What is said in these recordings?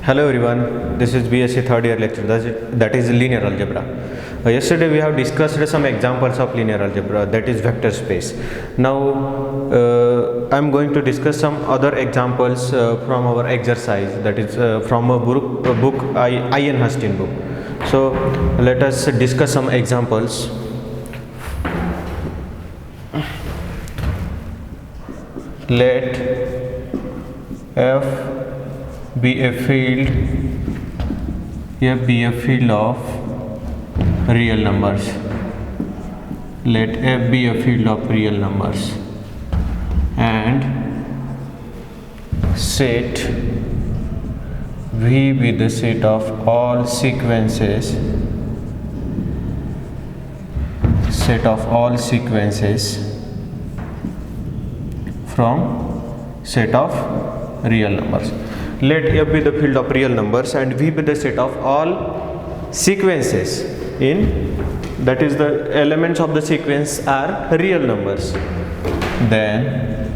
Hello everyone, this is BSc third year lecture, that is linear algebra. Yesterday we have discussed some examples of linear algebra, that is vector space. Now I am going to discuss some other examples from our exercise, that is from a book Ian Hustin book. So let us discuss some examples. Let F be a field of real numbers. Let F be a field of real numbers and set V be the set of all sequences from set of real numbers. Let F be the field of real numbers and V be the set of all sequences in, that is the elements of the sequence are real numbers. Then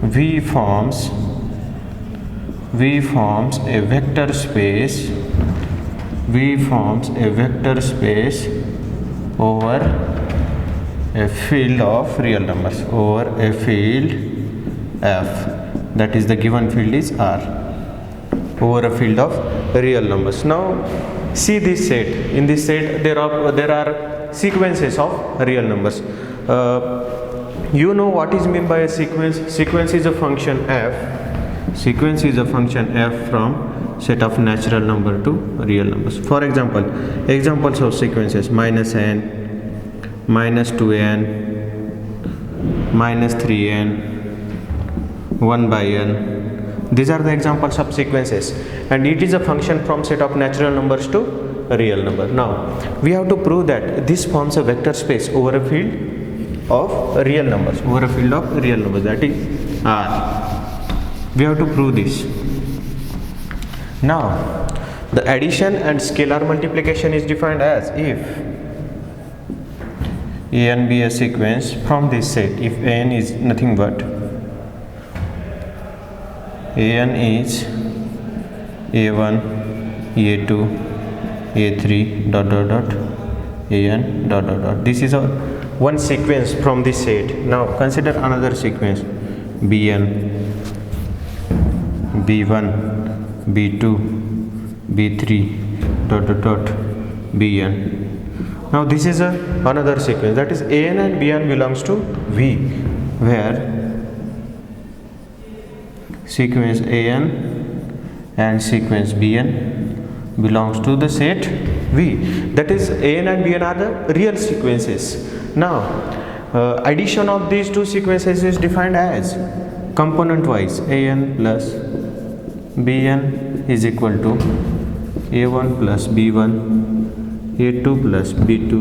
V forms a vector space. V forms a vector space over a field of real numbers, over a field F, that is the given field is R, over a field of real numbers. Now see this set. In this set there are sequences of real numbers. You know what is meant by a sequence. Sequence is a function F. Sequence is a function F from set of natural number to real numbers. For example, examples of sequences: minus n, minus 2n, minus 3n, 1 by n. These are the examples of sequences, and it is a function from set of natural numbers to a real number. Now we have to prove that this forms a vector space over a field of real numbers, that is R. We have to prove this. Now the addition and scalar multiplication is defined as if an be a sequence from this set, if an is nothing but an is a1, a2, a3 an . This is one sequence from this set. Now consider another sequence: bn, b1, b2, b3 bn. Now this is another sequence, that is an and bn belongs to V, where sequence an and sequence bn belongs to the set V, that is an and bn are the real sequences. Now addition of these two sequences is defined as component wise: an plus bn is equal to a1 plus b1, a2 plus b2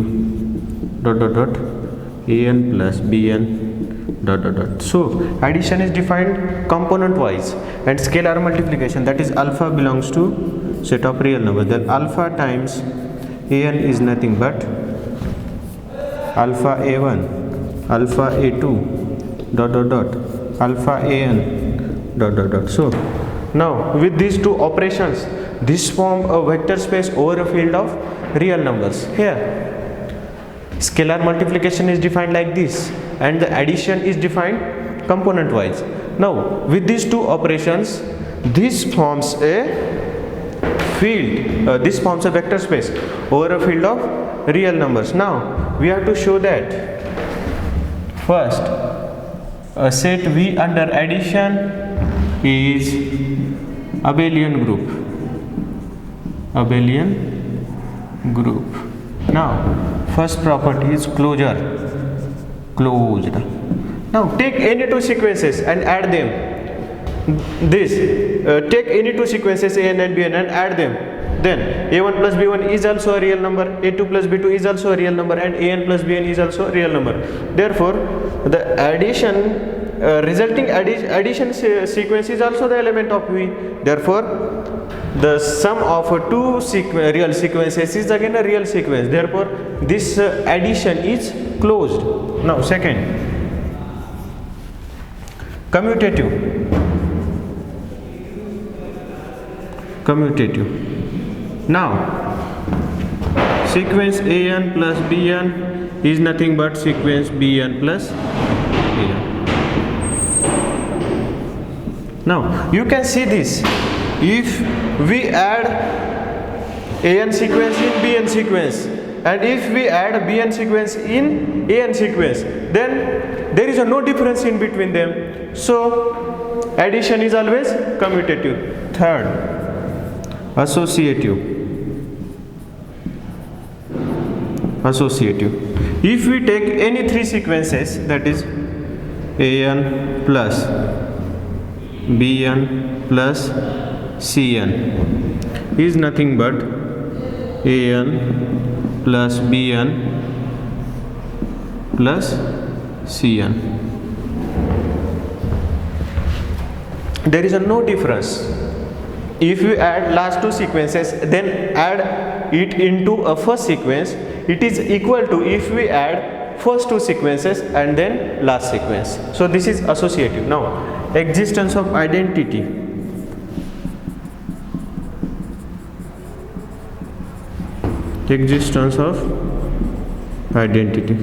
an plus bn . So addition is defined component wise, and scalar multiplication, that is alpha belongs to set of real numbers. Then alpha times an is nothing but alpha a1, alpha a2 alpha an . So now with these two operations, this form a vector space over a field of real numbers. Here scalar multiplication is defined like this, and the addition is defined component wise. Now with these two operations, this forms a field, this forms a vector space over a field of real numbers. Now we have to show that first a set V under addition is abelian group. Now first property is closed. Now take any two sequences and add them. Take any two sequences an and bn and add them. Then a1 plus b1 is also a real number, a2 plus b2 is also a real number, and an plus bn is also a real number. Therefore the resulting addition sequence is also the element of V. Therefore the sum of two real sequences is again a real sequence. Therefore this addition is closed. Now second, commutative. commutative. Now sequence an plus bn is nothing but sequence bn plus an. Now you can see this, if we add an sequence in bn sequence and if we add bn sequence in an sequence, then there is no difference in between them, so addition is always commutative. Third, associative. If we take any three sequences, that is an plus bn plus cn is nothing but an plus bn plus cn, there is no difference. If you add last two sequences then add it into a first sequence, it is equal to if we add first two sequences and then last sequence. So this is associative. Now existence of identity. Existence of identity.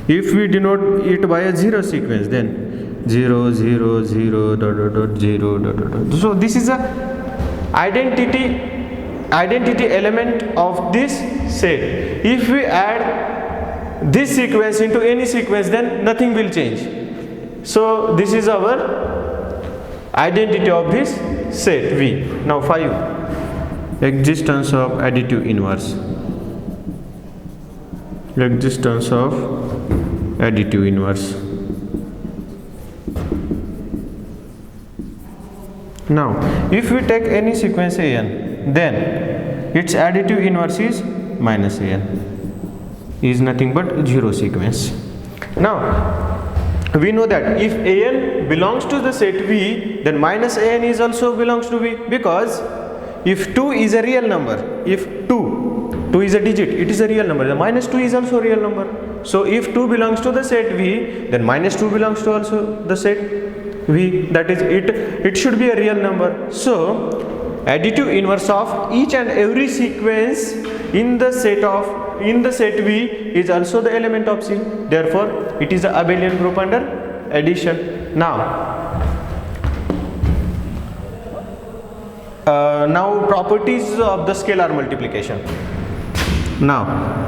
If we denote it by a zero sequence, then 0 0 0 dot dot dot 0 dot dot dot. So this is a identity element of this set. If we add this sequence into any sequence, then nothing will change. So this is our identity of this set V. Now 5, existence of additive inverse. Existence of additive inverse. Now if we take any sequence an, then its additive inverse is minus an, is nothing but zero sequence. Now we know that if an belongs to the set V, then minus an is also belongs to V, because if 2 is a real number, if 2 is a digit, it is a real number, the minus 2 is also a real number. So if 2 belongs to the set V, then minus 2 belongs to also the set V, that is it should be a real number. So additive inverse of each and every sequence in the set V is also the element of C. Therefore it is the abelian group under addition. Now properties of the scalar multiplication. Now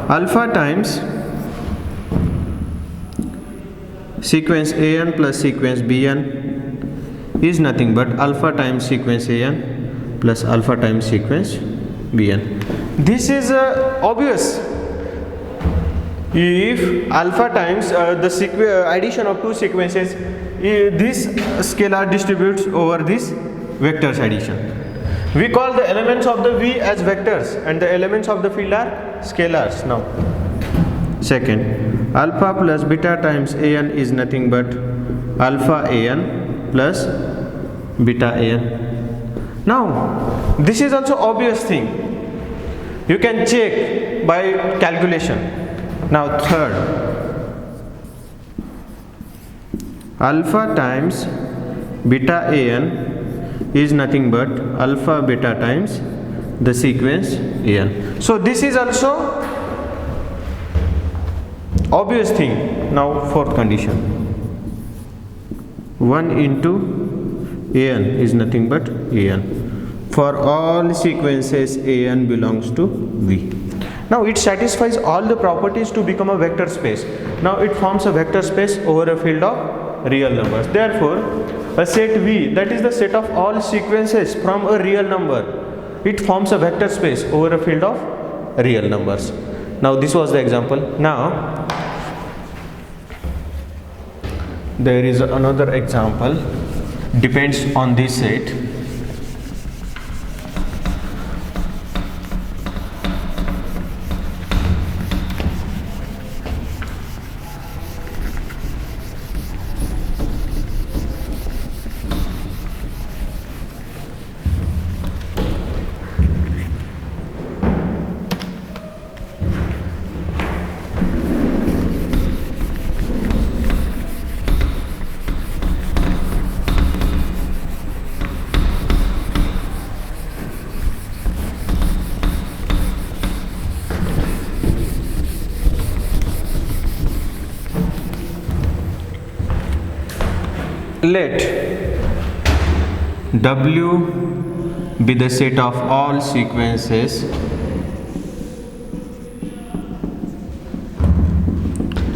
alpha times sequence an plus sequence bn is nothing but alpha times sequence an plus alpha times sequence bn. This is obvious. If alpha times the addition of two sequences, this scalar distributes over this vectors addition. We call the elements of the V as vectors and the elements of the field are scalars. Now second, alpha plus beta times an is nothing but alpha an plus beta an. Now this is also obvious thing, you can check by calculation. Now third, alpha times beta an is nothing but alpha beta times the sequence an. So this is also obvious thing. Now fourth condition, 1 into an is nothing but an. For all sequences an belongs to V. Now it satisfies all the properties to become a vector space. Now it forms a vector space over a field of real numbers. Therefore a set V, that is the set of all sequences from a real number, it forms a vector space over a field of real numbers. Now this was the example. Now there is another example, depends on this set. let W be the set of all sequences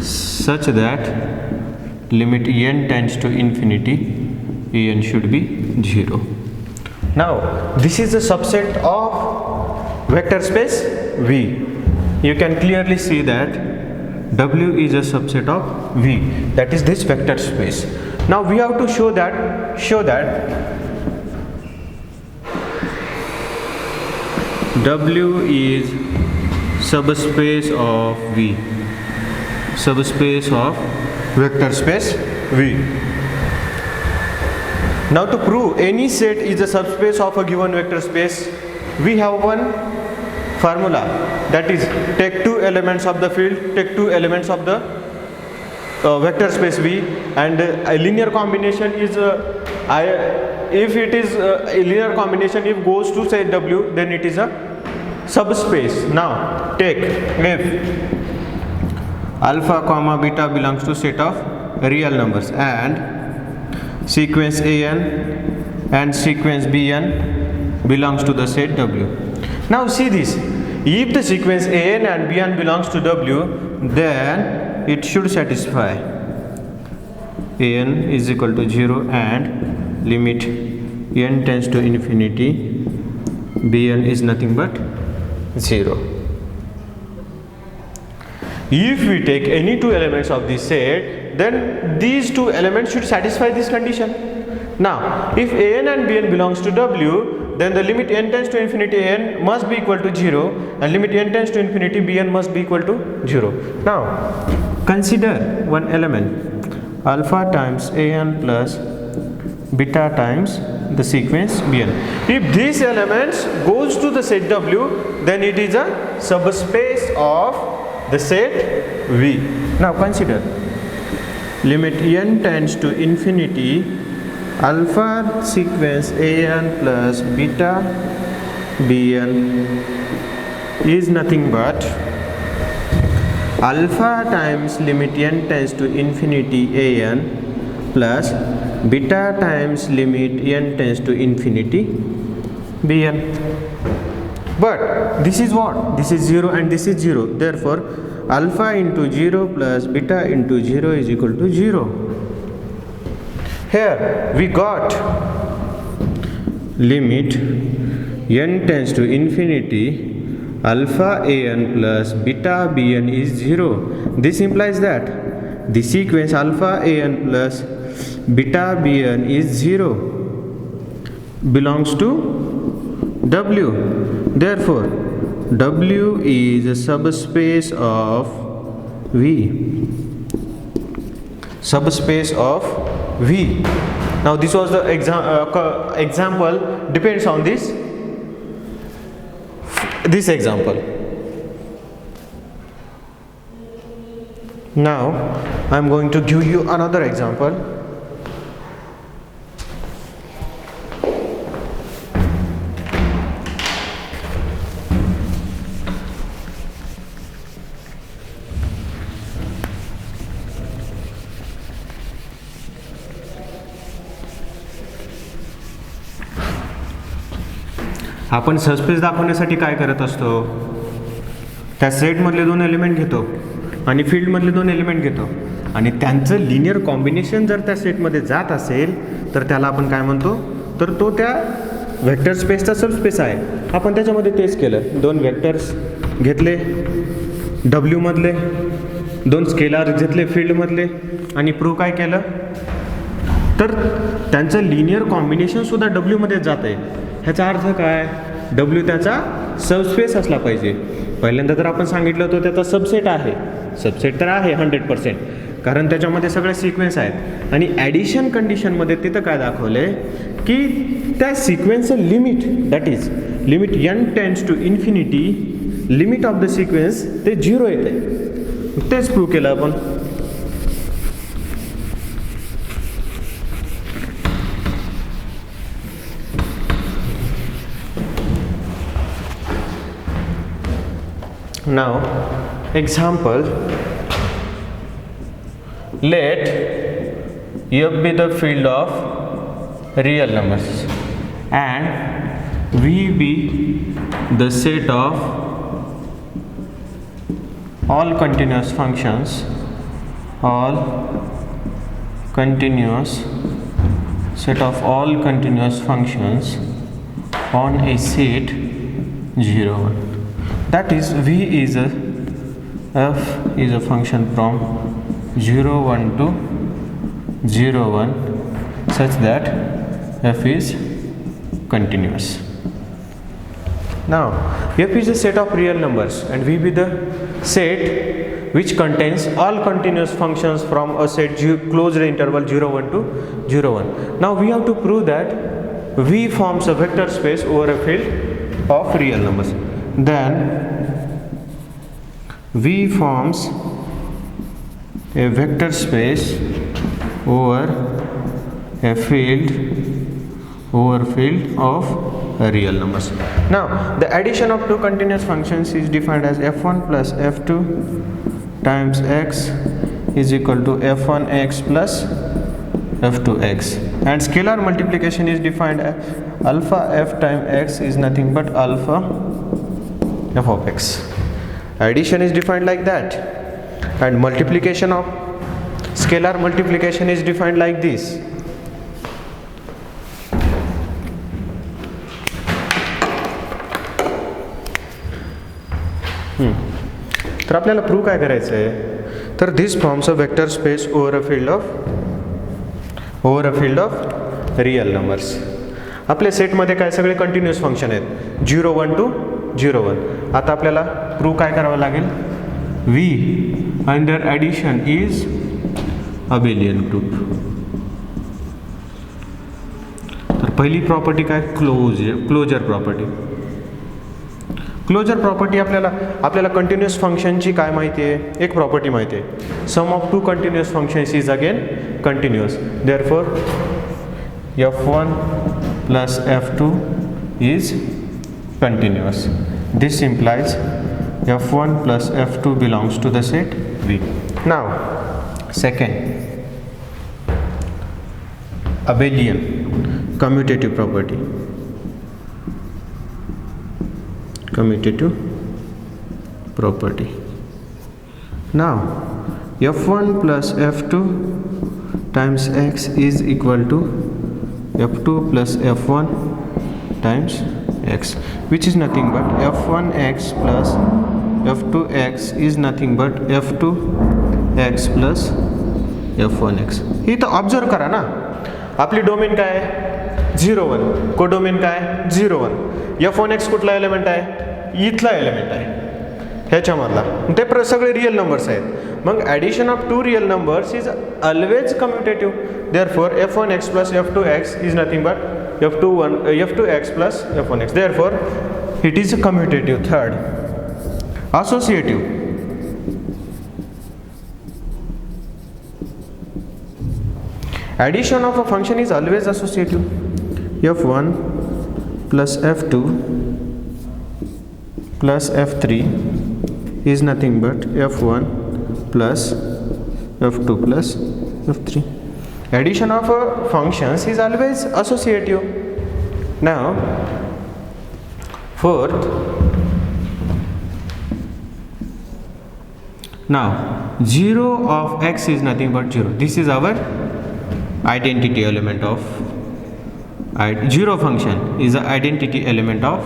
such that limit n tends to infinity, en should be 0. Now this is a subset of vector space V. You can clearly see that W is a subset of V, that is this vector space. Now we have to show that W is subspace of V, subspace of vector space V. Now to prove any set is a subspace of a given vector space, we have one formula, that is take two elements of the field, take two elements of the vector space V, and a linear combination is if it is a linear combination, if goes to say W, then it is a subspace. Now take if alpha comma beta belongs to set of real numbers and sequence an and sequence bn belongs to the set W. Now see this, if the sequence an and bn belongs to W, then it should satisfy an is equal to 0 and limit n tends to infinity, bn is nothing but 0. If we take any two elements of this set, then these two elements should satisfy this condition. Now if an and bn belongs to W, then the limit n tends to infinity n must be equal to 0 and limit n tends to infinity bn must be equal to 0. Now consider one element alpha times an plus beta times the sequence bn. If these elements goes to the set W, then it is a subspace of the set V. Now consider limit n tends to infinity alpha sequence an plus beta bn is nothing but alpha times limit n tends to infinity an plus beta times limit n tends to infinity bn. But this is what? This is 0 and this is 0. Therefore alpha into 0 plus beta into 0 is equal to 0. Here we got limit n tends to infinity alpha an plus beta bn is 0. This implies that the sequence alpha an plus beta bn is 0 belongs to W. Therefore W is a subspace of V, subspace of V. Now this was the example depends on this example. Now I am going to give you another example. आपण subspace दाखवण्यासाठी काय करत असतो, त्या सेटमधले दोन element घेतो आणि फील्डमधले दोन एलिमेंट घेतो आणि त्यांचं लिनियर कॉम्बिनेशन जर त्या सेटमध्ये जात असेल तर त्याला आपण काय म्हणतो, तर तो त्या व्हेक्टर स्पेसचा सबस्पेस आहे. आपण त्याच्यामध्ये तेच केलं, दोन व्हेक्टर्स घेतले डब्ल्यूमधले, दोन स्केलार घेतले फील्डमधले आणि प्रूव्ह काय केलं, तर त्यांचं लिनियर कॉम्बिनेशनसुद्धा डब्ल्यूमध्येच जात आहे. ह्याचा अर्थ काय, डब्ल्यू त्याचा सबस्पेस असला पाहिजे. पहिल्यांदा तर आपण सांगितलं होतं त्याचा सबसेट आहे, सबसेट तर आहे 100%, कारण त्याच्यामध्ये सगळे सिक्वेन्स आहेत. आणि ॲडिशन कंडिशनमध्ये तिथं काय दाखवलं आहे की त्या सिक्वेन्सचं limit, that is limit n tends to infinity, limit of the sequence ते 0 येते. तेच प्रूव्ह केलं आपण. Now example, let F be the field of real numbers and V be the set of all continuous functions, all continuous set of all continuous functions on a set 0 1. That is, V is a f is a function from 0 1 to 0 1 such that f is continuous. Now f is a set of real numbers and V be the set which contains all continuous functions from a set closed interval 0 1 to 0 1. Now we have to prove that V forms a vector space over a field of real numbers. Then V forms a vector space over a field of real numbers. Now the addition of two continuous functions is defined as f1 plus f2 times x is equal to f1x plus f2x, and scalar multiplication is defined as alpha f times x is nothing but alpha f of x. Addition is defined like that, and multiplication of scalar multiplication is defined like this. तर आपल्याला prove काय करायचं आहे, तर this forms a vector space over a field of real numbers. आपल्या सेटमध्ये काय सगळे continuous function आहेत 0 1 टू 0 1. आता आपल्याला प्रूव्ह काय करावं लागेल, V under addition is abelian group. तर पहिली प्रॉपर्टी काय, क्लोजर प्रॉपर्टी. क्लोजर प्रॉपर्टी आपल्याला कंटिन्युअस फंक्शनची काय माहिती आहे, एक प्रॉपर्टी माहिती आहे, sum of two continuous functions is again continuous. Therefore f1 plus f2 is continuous. This implies f1 plus f2 belongs to the set V. Now second, abelian commutative property. Now f1 plus f2 times x is equal to f2 plus f1 times x, which is nothing but f1x plus f2x is nothing but f2x plus f1x. हे तर observe करा ना, आपली domain काय आहे 0 1, codomain काय 0 1. f1x कुठला element आहे, इथला एलिमेंट आहे ह्याच्यामधला, ते सगळे रिअल नंबर्स आहेत. मग addition of two real numbers is always commutative. Therefore f1x plus f2x is nothing but f2x plus f1x. Therefore it is commutative. Third, associative. Addition of a function is always associative. f1 plus f2 plus f3 is nothing but f1 plus f2 plus f3. Addition of functions is always associative. Now fourth, now 0 of x is nothing but 0. This is our identity element of 0 function is the identity element of,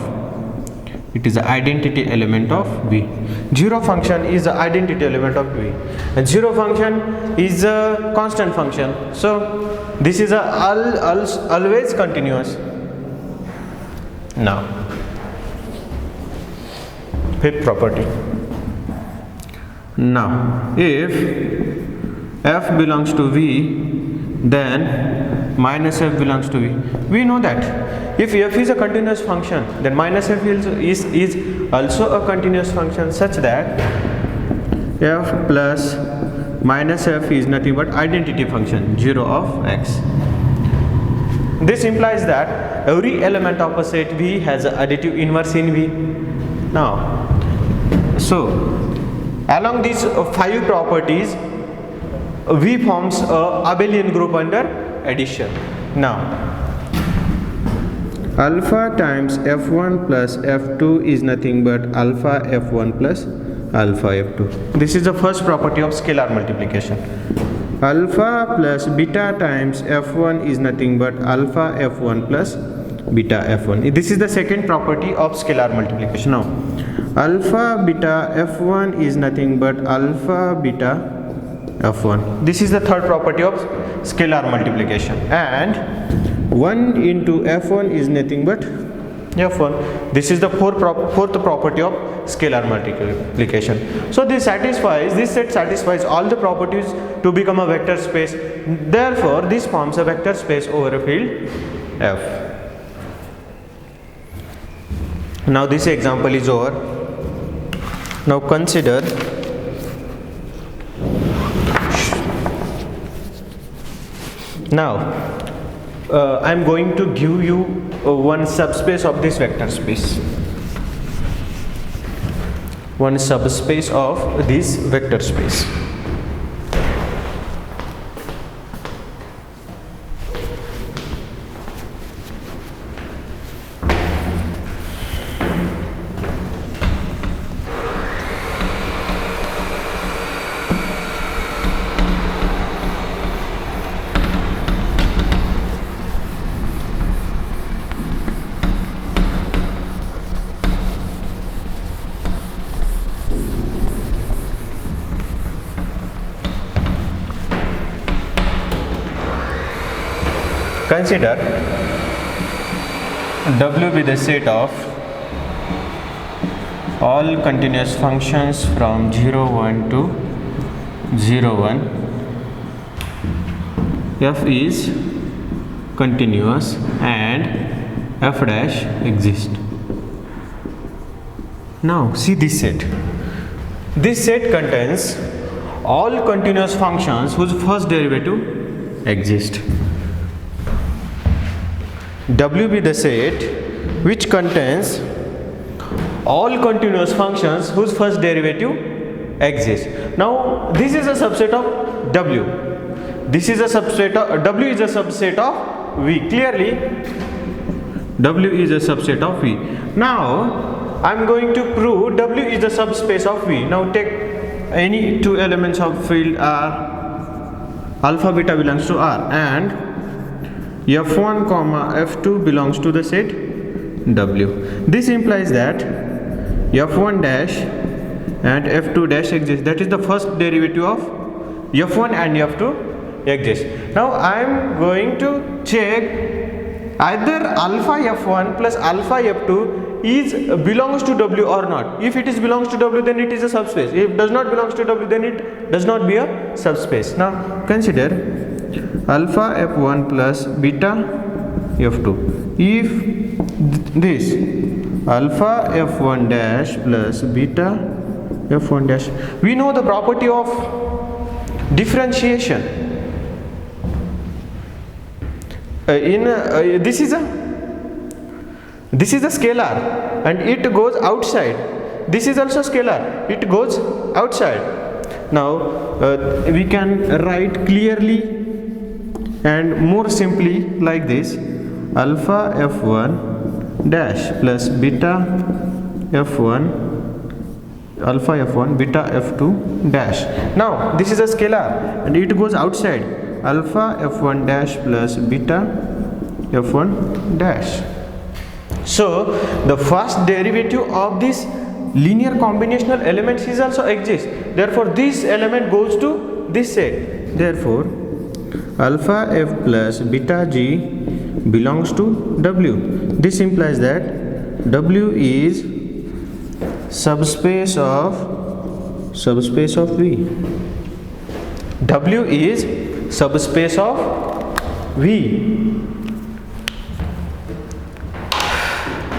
it is the identity element of V. 0 function is the identity element of V, and 0 function is a constant function, so this is a always continuous. Now fifth property. Now if f belongs to V, then minus f belongs to V. We know that if f is a continuous function, then minus f is also a continuous function, such that f plus minus f is nothing but identity function 0 of x. This implies that every element of a set V has an additive inverse in V. Now, so along these 5 properties, V forms a abelian group under addition. Now alpha times f1 plus f2 is nothing but alpha f1 plus alpha f2. This is the first property of scalar multiplication. Alpha plus beta times f1 is nothing but alpha f1 plus beta f1. This is the second property of scalar multiplication. Now alpha beta f1 is nothing but alpha beta f1. This is the third property of scalar multiplication. And 1 into f1 is nothing but f1. This is the fourth property of scalar multiplication. So this set satisfies all the properties to become a vector space. Therefore this forms a vector space over a field F. Now this example is over. Now consider I am going to give you one subspace of this vector space. One subspace of this vector space. Consider W be the set of all continuous functions from 0, 1 to 0, 1. F is continuous and f dash exists. Now see this set. This set contains all continuous functions whose first derivative exists. W be the set which contains all continuous functions whose first derivative exists. Now this is a subset of W. This is a subset of W is a subset of V. Clearly W is a subset of V. Now I am going to prove W is a subspace of V. Now take any two elements of field R. Alpha beta belongs to R and f1 comma f2 belongs to the set W. This implies that f1 dash and f2 dash exists. That is the first derivative of f1 and f2 exists. Now I am going to check either alpha f1 plus alpha f2 is belongs to W or not. If it is belongs to W, then it is a subspace. If it does not belongs to W, then it does not be a subspace. Now consider alpha f1 plus beta f2. If this alpha f1 dash plus beta f1 dash, we know the property of differentiation. This is a scalar and it goes outside. This is also scalar, it goes outside. Now we can write clearly and more simply like this: alpha f1 dash plus beta f1, alpha f1 beta f2 dash. Now this is a scalar and it goes outside. Alpha f1 dash plus beta f1 dash. So the first derivative of this linear combinational elements is also exists. Therefore this element goes to this set. Therefore alpha f plus beta g belongs to W. This implies that W is subspace of V. W is subspace of V.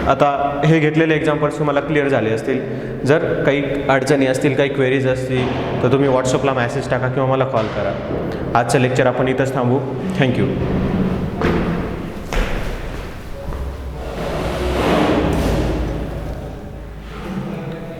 आता हे घेतलेले examples तुम्हाला clear झाले असतील. जर काही अडचणी असतील, काही क्वेरीज असतील तर तुम्ही व्हॉट्सअपला मेसेज टाका किंवा मला कॉल करा. आजचं लेक्चर आपण इथंच थांबू. थँक्यू.